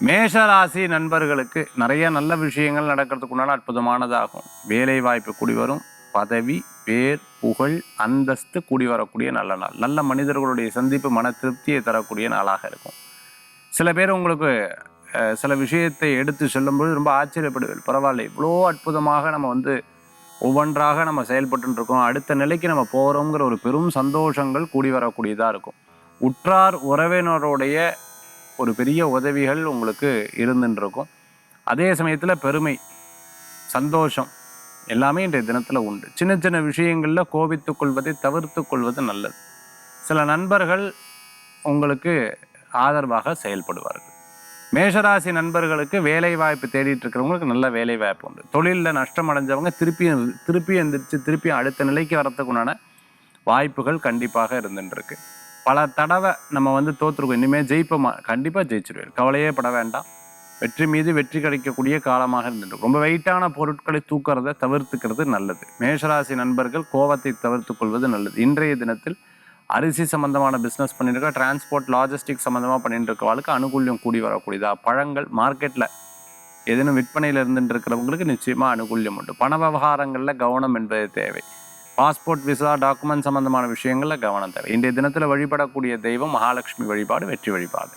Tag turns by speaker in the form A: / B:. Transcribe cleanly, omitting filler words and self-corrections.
A: மேஷராசி நண்பர்களுக்கு நிறைய நல்ல விஷயங்கள் நடக்கிறதுக்குண்டான அற்புதமானதாகும். வேலை வாய்ப்பு கூடி வரும். பதவி, பேர், புகழ், அந்தஸ்து கூடி வரக்கூடிய நல்ல நாள். நல்ல மனிதர்களுடைய சந்திப்பு மன திருப்தியை தரக்கூடிய நாளாக இருக்கும். சில பேர் உங்களுக்கு சில விஷயத்தை எடுத்து சொல்லும்போது ரொம்ப ஆச்சரியப்படுவீர்கள். பரவாயில்ல, இவ்வளோ அற்புதமாக நம்ம ஒவ்வொன்றாக நம்ம செயல்பட்டு இருக்கோம், அடுத்த நிலைக்கு நம்ம போகிறோங்கிற ஒரு பெரும் சந்தோஷங்கள் கூடி வரக்கூடியதாக இருக்கும். உற்றார் உறவினருடைய ஒரு பெரிய உதவிகள் உங்களுக்கு இருந்துருக்கும். அதே சமயத்தில் பெருமை, சந்தோஷம் எல்லாமே இன்றைய தினத்தில் உண்டு. சின்ன சின்ன விஷயங்களில் கோபித்து கொள்வதை தவிர்த்து கொள்வது நல்லது. சில நண்பர்கள் உங்களுக்கு ஆதரவாக செயல்படுவார்கள். மேஷராசி நண்பர்களுக்கு வேலை வாய்ப்பு தேடிட்டு இருக்கிறவங்களுக்கு நல்ல வேலை வாய்ப்பு உண்டு. தொழிலில் நஷ்டம் அடைஞ்சவங்க திருப்பி எந்திரிச்சு திருப்பி அடுத்த நிலைக்கு வரத்துக்குண்டான வாய்ப்புகள் கண்டிப்பாக இருந்துருக்கு. பல தடவை நம்ம தோற்றுருக்கோம், இனிமேல் ஜெயிப்போமா, கண்டிப்பாக ஜெயிச்சிருவேன், கவலையே பட வேண்டாம். வெற்றி மீது வெற்றி கிடைக்கக்கூடிய காலமாக இருந்துட்டு ரொம்ப வெயிட்டான பொருட்களை தூக்கிறத தவிர்த்துக்கிறது நல்லது. மேஷராசி நண்பர்கள் கோபத்தை தவிர்த்து கொள்வது நல்லது. இன்றைய தினத்தில் அரிசி சம்பந்தமான பிஸ்னஸ் பண்ணிட்டு இருக்க, டிரான்ஸ்போர்ட் லாஜிஸ்டிக் சம்மந்தமாக பண்ணிட்டு இருக்கவங்களுக்கு அனுகூல்யம் கூடி வரக்கூடியதா. பழங்கள் மார்க்கெட்டில் எதுவும் விற்பனையில் இருந்துட்டு இருக்கிறவங்களுக்கு நிச்சயமாக அனுகூல்யம் உண்டு. பண விவகாரங்களில் கவனம் என்பது தேவை. பாஸ்போர்ட், விசா, டாக்குமெண்ட் சம்பந்தமான விஷயங்களில் கவனம் தேவை. இன்றைய தினத்தில் வழிபடக்கூடிய தெய்வம் மகாலட்சுமி வழிபாடு வெற்றி வழிபாடு.